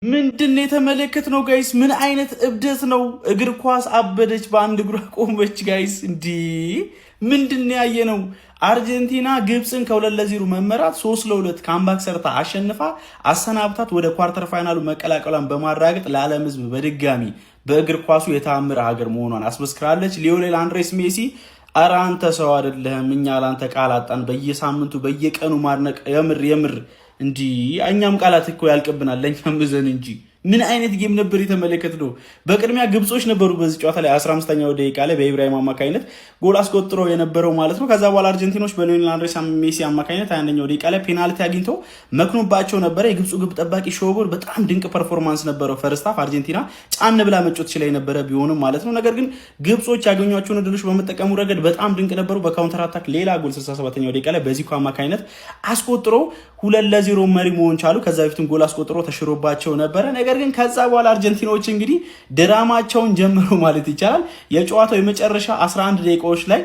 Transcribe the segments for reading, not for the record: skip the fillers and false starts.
ምንድነው የተመለከትነው ጋይስ? ምን አይነት እብደት ነው? እግር ኳስ አበደች፣ በአንድ እግሯ ቆመች ጋይስ። እንዲ ምንድነው ያየነው? አርጀንቲና ግብፅን ከ2-0 መመራት 3-2 ካምባክ ሰርታ አሸንፋ አሰናብታት ወደ ኳርተር ፋይናሉ መቀላቀሏን በማረጋገጥ ለዓለም ሕዝብ በድጋሚ በእግር ኳሱ የታምር ሀገር መሆኗን አስመስክራለች። ሊዮኔል አንድሬስ ሜሲ ኧረ አንተ ሰው አይደለህም፣ እኛ ላንተ ቃል አጣን፣ በየሳምንቱ በየቀኑ ማድነቅ የምር እንዲ እኛም ቃላት እኮ ያልቅብናል ለኛም ዘን እንጂ ምን አይነት ጌም ነበር የተመለከትነው? በቅድሚያ ግብጾች ነበሩ በዚህ ጨዋታ ላይ 15ኛው ደቂቃ ላይ በኢብራሂም አማካኝነት ጎል አስቆጥሮ የነበረው ማለት ነው። ከዛ በኋላ አርጀንቲኖች በሊዮኔል አንድሬስ ሜሲ አማካኝነት 21ኛው ደቂቃ ላይ ፔናልቲ አግኝተው መክኖባቸው ነበረ። የግብጹ ግብ ጠባቂ ሾቦር በጣም ድንቅ ፐርፎርማንስ ነበረው። ፈርስት ሃፍ አርጀንቲና ጫን ብላ መጮት ይችላል የነበረ ቢሆንም ማለት ነው። ነገር ግን ግብጾች ያገኟቸውን እድሎች በመጠቀሙ ረገድ በጣም ድንቅ ነበሩ። በካውንተር አታክ ሌላ ጎል 67ኛው ደቂቃ ላይ በዚኮ አማካኝነት አስቆጥሮ 2-0 መሪ መሆን ቻሉ። ከዛ በፊትም ጎል አስቆጥሮ ተሽሮባቸው ነበረ። ነገር ግን ከዛ በኋላ አርጀንቲናዎች እንግዲህ ድራማቸውን ጀምሩ ማለት ይቻላል። የጨዋታው የመጨረሻ 11 ደቂቃዎች ላይ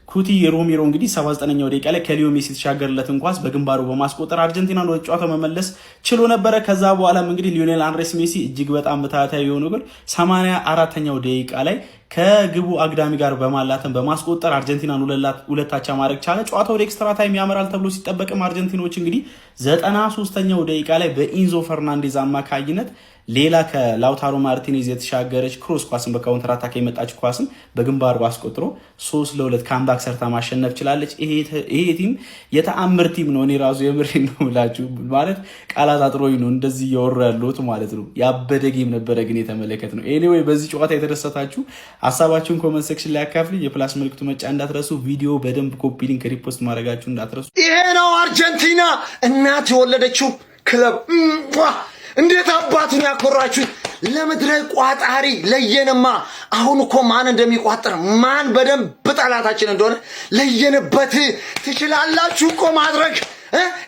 ኩቲ ሮሜሮ እንግዲህ 79ኛው ደቂቃ ላይ ከሊዮ ሜሲ ተሻገረለትን ኳስ በግንባሩ በማስቆጠር አርጀንቲናን ወደ ጨዋታው መመለስ ችሎ ነበረ። ከዛ በኋላም እንግዲህ ሊዮኔል አንድሬስ ሜሲ እጅግ በጣም በታታዊ የሆነ ጎል 84ኛው ደቂቃ ላይ ከግቡ አግዳሚ ጋር በማላተም በማስቆጠር አርጀንቲናን ሁለት አቻ ማድረግ ቻለ። ጨዋታው ወደ ኤክስትራ ታይም ያመራል ተብሎ ሲጠበቅም አርጀንቲኖች እንግዲህ 93ኛው ደቂቃ ላይ በኢንዞ ፈርናንዴዝ አማካኝነት ሌላ ከላውታሮ ማርቲኔዝ የተሻገረች ክሮስ ኳስን በካውንተር አታክ የመጣች ኳስን በግንባሩ አስቆጥሮ 3-2 ካምባክ ሰርታ ማሸነፍ ችላለች። ይሄ ቲም የተአምር ቲም ነው። እኔ ራሱ የምሬን ነው ብላችሁ ማለት ቃላት አጥሮኝ ነው እንደዚህ እያወሩ ያለሁት ማለት ነው። ያበደ ጌም ነበረ ግን የተመለከት ነው። ኤኒዌይ በዚህ ጨዋታ የተደሰታችሁ ሀሳባችሁን ኮመንት ሴክሽን ላይ አካፍሉ። የፕላስ ምልክቱ መጫ እንዳትረሱ። ቪዲዮ በደንብ ኮፒ ሊንክ ሪፖስት ማድረጋችሁ እንዳትረሱ። ይሄ ነው አርጀንቲና እናት የወለደችው ክለብ። እንዴት አባቱን ያኮራችሁ! ለምድረ ቋጣሪ ለየንማ። አሁን እኮ ማን እንደሚቋጠር ማን በደንብ ጠላታችን እንደሆነ ለየንበት። ትችላላችሁ እኮ ማድረግ።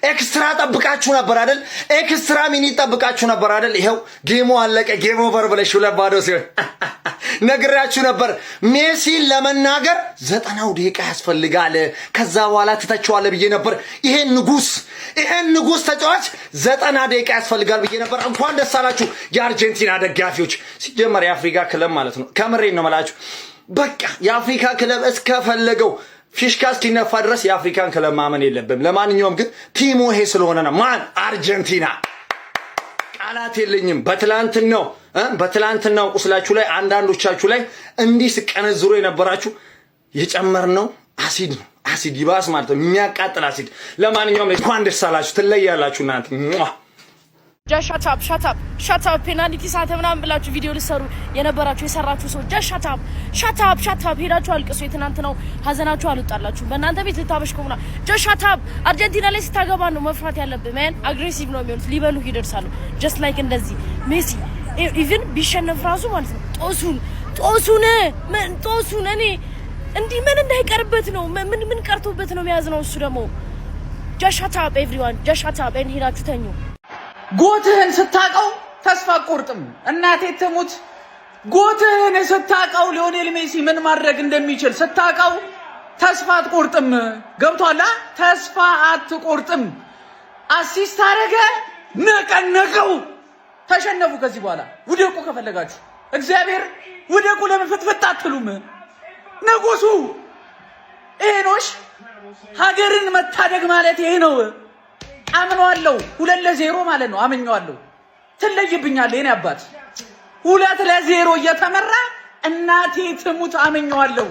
ኤክስትራ ጠብቃችሁ ነበር አይደል? ኤክስትራ ሚኒ ጠብቃችሁ ነበር አይደል? ይሄው ጌሙ አለቀ። ጌም ኦቨር ብለሽ 2-2 ሲሆን ነግራችሁ ነበር። ሜሲን ለመናገር 90 ደቂቃ ያስፈልጋል፣ ከዛ በኋላ ትተቸዋለህ ብዬ ነበር። ይሄን ንጉስ ተጫዋች 90 ደቂቃ ያስፈልጋል ብዬ ነበር። እንኳን ደስ አላችሁ የአርጀንቲና ደጋፊዎች። ሲጀመር የአፍሪካ ክለብ ማለት ነው። ከምሬን ነው የምላችሁ። በቃ የአፍሪካ ክለብ እስከፈለገው ፊሽካ እስኪነፋ ድረስ የአፍሪካን ክለብ ማመን የለብም። ለማንኛውም ግን ቲሙ ይሄ ስለሆነ ነው። ማን አርጀንቲና። ቃላት የለኝም። በትላንትናው ቁስላችሁ ላይ አንዳንዶቻችሁ ላይ እንዲህ ስቀነዝሩ የነበራችሁ የጨመርነው አሲድ ነው። አሲድ ይባስ ማለት ነው፣ የሚያቃጥል አሲድ። ለማንኛውም እንኳን ደስ አላችሁ፣ ትለያላችሁ እናንተ። ሻታፕ ፔናልቲ ሳተ ምናምን ብላችሁ ቪዲዮ ልሰሩ የነበራችሁ የሰራችሁ ሰው ሻታፕ ሄዳችሁ አልቅሱ። የትናንትናው ሀዘናችሁ አልወጣላችሁ። በእናንተ ቤት ልታበሽኩና ሻታፕ። አርጀንቲና ላይ ስታገባ ነው መፍራት ያለብህ። ማን አግሬሲቭ ነው የሚሆኑት፣ ሊበሉ ይደርሳሉ። ጀስት ላይክ እንደዚህ ሜሲ ኢቭን ቢሸነፍ ራሱ ማለት ነው ጦሱን እኔ እንዲህ ምን እንዳይቀርበት ነው ምን ቀርቶበት ነው የሚያዝ ነው እሱ ደግሞ ሻታፕ ኤቭሪዋን ሻታፕ ሄዳችሁ ተኙ። ጎትህን ስታቀው ተስፋ አትቆርጥም። እናቴ ትሙት። ጎትህን ስታቀው ሊዮኔል ሜሲ ምን ማድረግ እንደሚችል ስታቀው ተስፋ አትቆርጥም። ገብቷላ? ተስፋ አትቆርጥም። አሲስት አረገ፣ ነቀነቀው። ተሸነፉ። ከዚህ በኋላ ውደቁ ከፈለጋችሁ። እግዚአብሔር ውደቁ። ለምን ፍትፍት አትሉም? ንጉሱ ይሄ ነውሽ። ሀገርን መታደግ ማለት ይሄ ነው። አምነዋለሁ። 2-0 ማለት ነው። አምነዋለሁ። ትለይብኛለህ የኔ አባት። 2-0 እየተመራ እናቴ ትሙት። አምነዋለሁ።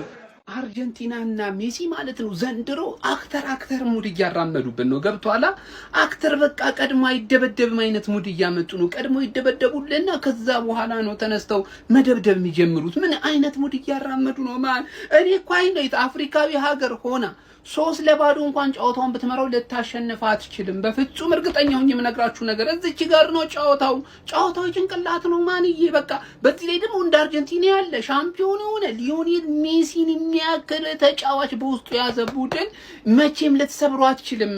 አርጀንቲናና ሜሲ ማለት ነው ዘንድሮ አክተር ሙድ እያራመዱብን ነው። ገብቷላ? አክተር በቃ ቀድሞ አይደበደብም አይነት ሙድ እያመጡ ነው። ቀድሞ ይደበደቡልና ከዛ በኋላ ነው ተነስተው መደብደብ የሚጀምሩት። ምን አይነት ሙድ እያራመዱ ነው? ማን እኔ እኮ አይነት አፍሪካዊ ሀገር ሆና 3-0 እንኳን ጨዋታውን ብትመራው ልታሸንፍ አትችልም። በፍጹም እርግጠኛ ሆኜ የምነግራችሁ ነገር እዚች ጋር ነው። ጨዋታው ጭንቅላት ነው ማንዬ። በቃ በዚህ ላይ ደግሞ እንደ አርጀንቲና ያለ ሻምፒዮን ሆነ ሊዮኔል ሜሲን የሚያክል ተጫዋች በውስጡ ያዘ ቡድን መቼም ልትሰብሩ አትችልም።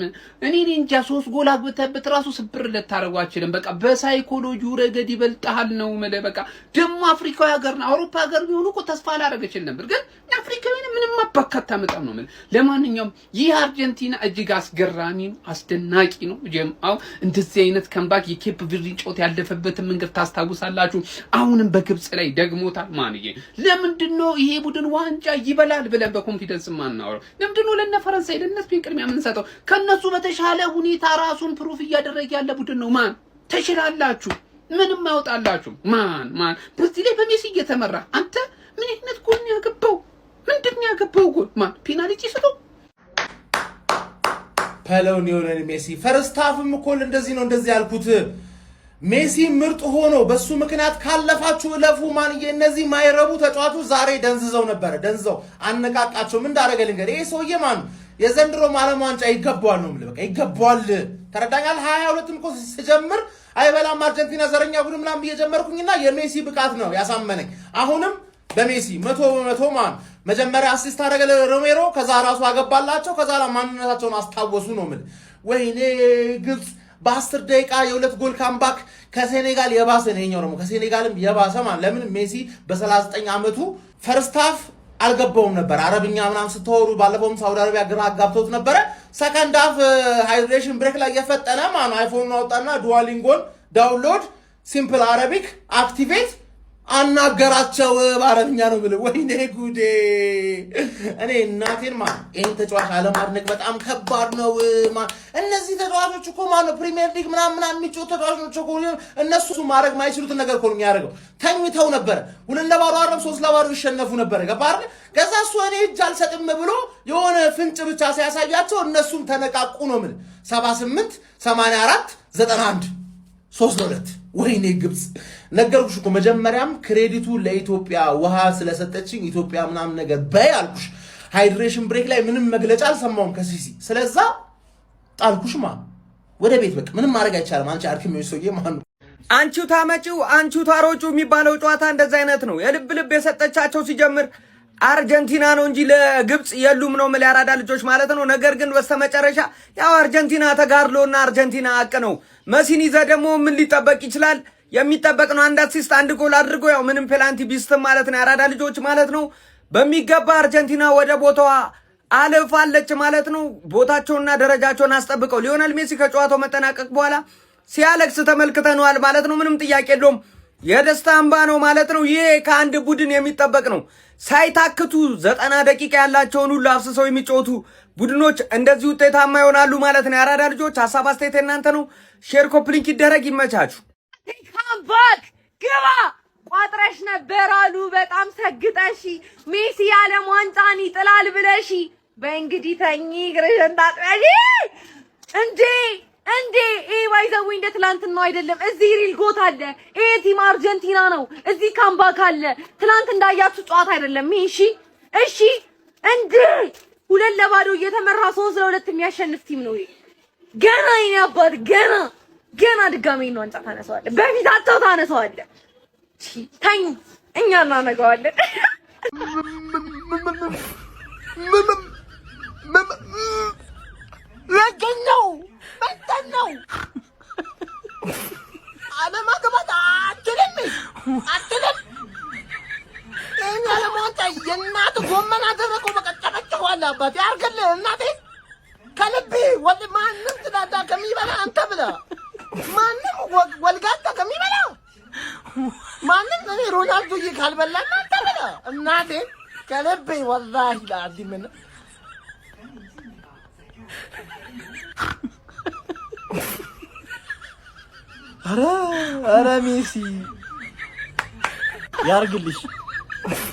እኔ እንጃ 3 ጎል አግብተህበት ራሱ ስብር ልታረጉ አትችልም። በቃ በሳይኮሎጂው ረገድ ይበልጣል ነው ማለት። በቃ ደግሞ አፍሪካዊ ሀገርና አውሮፓ ሀገር ቢሆኑ እኮ ተስፋ አላረገችል ነበር። ግን አፍሪካዊን ምንም አባካታ መጣም ነው ማለት ለማንኛውም ይህ አርጀንቲና እጅግ አስገራሚ ነው አስደናቂ ነው ጀምአው እንደዚህ አይነት ካምባክ የኬፕ ቨርዲን ጮት ያለፈበት መንገድ ታስታውሳላችሁ አሁንም በግብጽ ላይ ደግሞታል ማንዬ ለምንድነው ይሄ ቡድን ዋንጫ ይበላል ብለን በኮንፊደንስ ማናወራው ለምንድነው ለነ ፈረንሳይ ለነ ስፔን ቅድሚያ የምንሰጠው ከነሱ በተሻለ ሁኔታ ራሱን ፕሩፍ እያደረገ ያለ ቡድን ነው ማን ተሽላላችሁ ምንም ያወጣላችሁ ማን በዚህ ላይ በሜሲ እየተመራ አንተ ምን አይነት ጎል ነው ያገባው ምንድነው ያገባው ጎል ማን ፔናልቲ ሰጠው ሊዮኔል ሜሲ ፈርስት ሃፍም እኮ እንደዚህ ያልኩት ሜሲ ምርጥ ሆኖ በሱ ምክንያት ካለፋችሁ ለፉ ማንዬ እነዚህ ማይረቡ ተጫዋቾች ዛሬ ደንዝዘው አነቃቃቸው ምን እንዳረገልኝ ገር ይሄ ሰውዬ ማን የዘንድሮ ዓለም ዋንጫ ይገባዋል ነው ማለት በቃ ይገባዋል ተረዳኛል 22ም እኮ ሲጀምር አይበላም አርጀንቲና ዘረኛ ቡድን ምናምን እየጀመርኩኝና የሜሲ ብቃት ነው ያሳመነኝ አሁንም በሜሲ 100% ማን መጀመሪያ አሲስት አደረገ ሮሜሮ ከዛ ራሱ አገባላቸው ከዛ ማንነታቸውን አስታወሱ ነው ማለት ወይኔ ግብጽ በ10 ደቂቃ የሁለት ጎል ካምባክ ከሴኔጋል የባሰ ነኛው ነው ከሴኔጋልም የባሰ ማን ለምን ሜሲ በ39 አመቱ ፈርስት ሃፍ አልገባውም ነበር አረብኛ ምናምን ስተወሩ ባለፈውም ሳውዲ አረቢያ ግራ አጋብቶት ነበር ሰከንድ ሃፍ ሃይድሬሽን ብሬክ ላይ የፈጠነ ማን አይፎን አውጣና ዱዋሊንጎን ዳውንሎድ ሲምፕል አረቢክ አክቲቬት አናገራቸው በአረብኛ ነው ብለ ወይኔ ጉዴ እኔ እናቴን ማን ይሄን ተጫዋች አለማድነቅ በጣም ከባድ ነው ማን እነዚህ ተጫዋቾች እኮ ማን ነው ፕሪሚየር ሊግ ምናምን የሚጮህ ተጫዋቾች እኮ እነሱ ማድረግ ማይችሉት ነገር እኮ ነው የሚያደርገው ተኝተው ነበር 2-0 አረብ 3-0 ይሸነፉ ነበር ገባር ከዛ እሱ እኔ እጅ አልሰጥም ብሎ የሆነ ፍንጭ ብቻ ሲያሳያቸው እነሱም ተነቃቁ ነው ምን 78 84 91 3-2 ወይኔ ግብጽ ነገርኩሽ እኮ መጀመሪያም ክሬዲቱ ለኢትዮጵያ ውሃ ስለሰጠችኝ ኢትዮጵያ ምናምን ነገር በያልኩሽ ሃይድሬሽን ብሬክ ላይ ምንም መግለጫ አልሰማውም ከሲሲ ስለዛ ጣልኩሽ ማን ወደ ቤት በቃ ምንም ማድረግ አይቻልም አንቺ አርክም ይሰውዬ ማን አንቺው ታመጪው አንቺው ታሮጩ የሚባለው ጨዋታ እንደዛ አይነት ነው የልብ የሰጠቻቸው ሲጀምር አርጀንቲና ነው እንጂ ለግብጽ የሉም ነው ማለት ያራዳ ልጆች ማለት ነው ነገር ግን በስተመጨረሻ ያው አርጀንቲና ተጋርሎና አርጀንቲና አቅ ነው መሲኒ ደግሞ ምን ሊጠበቅ ይችላል የሚጠበቅ ነው አንድ አሲስት አንድ ጎል አድርጎ ያው ምንም ፔናልቲ ቢስት ማለት ነው ያራዳ ልጆች ማለት ነው በሚገባ አርጀንቲና ወደ ቦታዋ አለፋለች ማለት ነው ቦታቸውና ደረጃቸውን አስጠብቀው ሊዮኔል ሜሲ ከጨዋታው መጠናቀቅ በኋላ ሲያለቅስ ተመልክተናል ማለት ነው ምንም ጥያቄ የለውም የደስታ እንባ ነው ማለት ነው ይሄ ከአንድ ቡድን የሚጠበቅ ነው ሳይታክቱ 90 ደቂቃ ያላቸውን ሁሉ አፍስሰው የሚጫወቱ ቡድኖች እንደዚህ ውጤታማ ይሆናሉ ማለት ነው ያራዳ ልጆች ሐሳብ አስተያየት እናንተ ነው ሼር ኮፕሊንክ ይደረግ ይመቻችሁ ካምባክ ግባ ቋጥረሽ ነበር አሉ በጣም ሰግጠሽ ሜሲ ዓለም ዋንጫን ይጥላል ብለሽ በእንግዲህ ተኝ ግርሽን ታጥበሽ እንዴ ባይዘው እንደ ትላንትና አይደለም እዚህ ሪል ጎት አለ ቲም አርጀንቲና ነው እዚህ ካምባክ አለ ትላንት እንዳያችሁ ጨዋታ አይደለም እሺ እንዴ 2-0 እየተመራ 3-2 የሚያሸንፍ ቲም ነው ገና ይሄ አባት ገና ድጋሜ ነው አንጻ ታነሳዋለ በፊታቸው ታነሳዋለ ተኝ እኛ እናነጋዋለን ለገኛው በተናው አለማግባት አትልም እኛ ለማንተ የእናት ጎመን አደረቀው በቀጨበጨዋለ አባቴ አርገለ እናቴ ከልቤ ወል ማንም ትዳዳ ከሚበላ አንተ ብለ ማንም ወልጋታ ከሚበላ ማንም እኔ ሮናልዶ ይካልበላ አንተ ብለ እናቴ ከልቤ ወላሂ ላዲምን ኧረ ሜሲ ያርግልሽ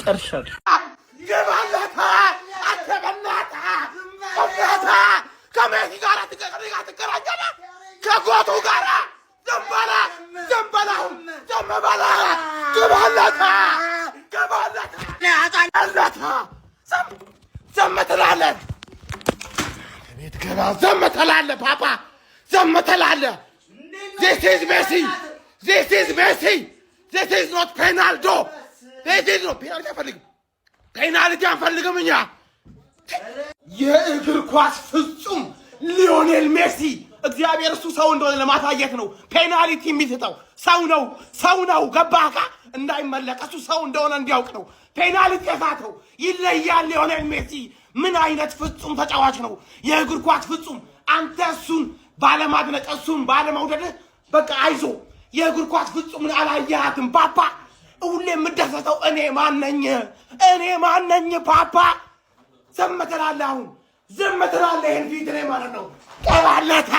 ጨርሻል ገባለታ አተበናታ ከሜሲ ጋር ትቀራጀለ ከጎቱ ጋር ዘንበላው ገባለታ ዘመተላለ ቤት ገና ዘመተላለ ፓፓ ዘመተላለ This is Messi. This is not Penaldo. This is not penalty. Penalty አንፈልግም እኛ የእግር ኳስ ፍጹም ሊዮኔል ሜሲ እግዚአብሔር እሱ ሰው እንደሆነ ለማሳየት ነው ፔናልቲ የሚሰጠው ሰው ነው ገባካ እንዳይመለከቱ ሰው እንደሆነ እንዲያውቅ ነው ፔናልቲ የሳተው ይለያል። ሊዮኔል ሜሲ ምን አይነት ፍጹም ተጫዋች ነው! የእግር ኳስ ፍጹም። አንተ እሱን ባለማድነቅ እሱን ባለመውደድ በቃ አይዞ የእግር ኳስ ፍጹምን አላየሃትም ፓፓ። ሁሌ የምደሰተው እኔ ማነኝ ፓፓ። ዝም ትላለህ፣ አሁን ዝም ትላለህ። ይሄን ፊት ላይ ማለት ነው ቀባለህ።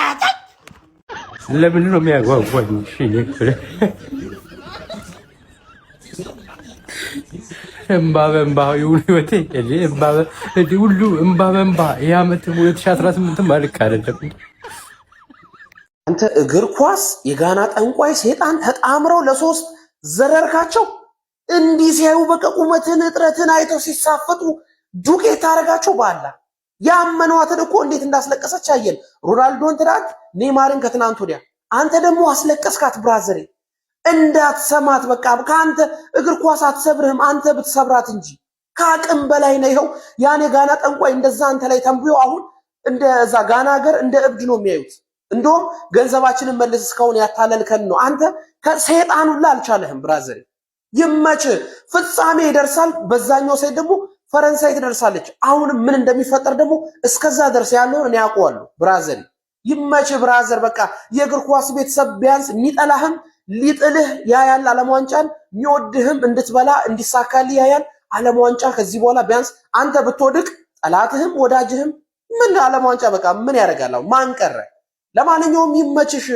ለምን ነው የሚያጓጓኝ? እምባ በእምባ ይሁን ህይወቴ ሁሉ እምባ በእምባ። ይህ ዓመት 2018 ማልክ አይደለም። አንተ እግር ኳስ የጋና ጠንቋይ ሴጣን ተጣምረው ለሶስት ዘረርካቸው። እንዲህ ሲያዩ በቃ ቁመትን እጥረትን አይተው ሲሳፈጡ ዱቄት ታረጋቸው። ባላ ያመኗትን እኮ እንዴት እንዳስለቀሰች አየን። ሮናልዶን ትናንት፣ ኔይማርን ከትናንት ወዲያ። አንተ ደግሞ አስለቀስካት ብራዘሬ። እንዳትሰማት በቃ ከአንተ እግር ኳስ አትሰብርህም፣ አንተ ብትሰብራት እንጂ ከአቅም በላይ ነው። ይኸው ያኔ ጋና ጠንቋይ እንደዛ አንተ ላይ ተንብዮ አሁን እንደዛ ጋና ሀገር እንደ እብድ ነው የሚያዩት። እንደውም ገንዘባችንን መልስ እስካሁን ያታለልከን ነው። አንተ ከሰይጣን ሁላ አልቻለህም ብራዘር። ይመች፣ ፍጻሜ ይደርሳል። በዛኛው ሳይት ደግሞ ፈረንሳይ ትደርሳለች። አሁንም ምን እንደሚፈጠር ደግሞ እስከዛ ድረስ ያለውን እኔ ያውቀዋለሁ ብራዘር። ይመች ብራዘር። በቃ የእግር ኳስ ቤተሰብ ቢያንስ የሚጠላህም ሊጥልህ ያያል ዓለም ዋንጫን፣ የሚወድህም እንድትበላ እንዲሳካልህ ያያል ዓለም ዋንጫ። ከዚህ በኋላ ቢያንስ አንተ ብትወድቅ ጠላትህም ወዳጅህም ምን ዓለም ዋንጫ በቃ ምን ያደርጋል? ማን ቀረ? ለማንኛውም ይመችሽ።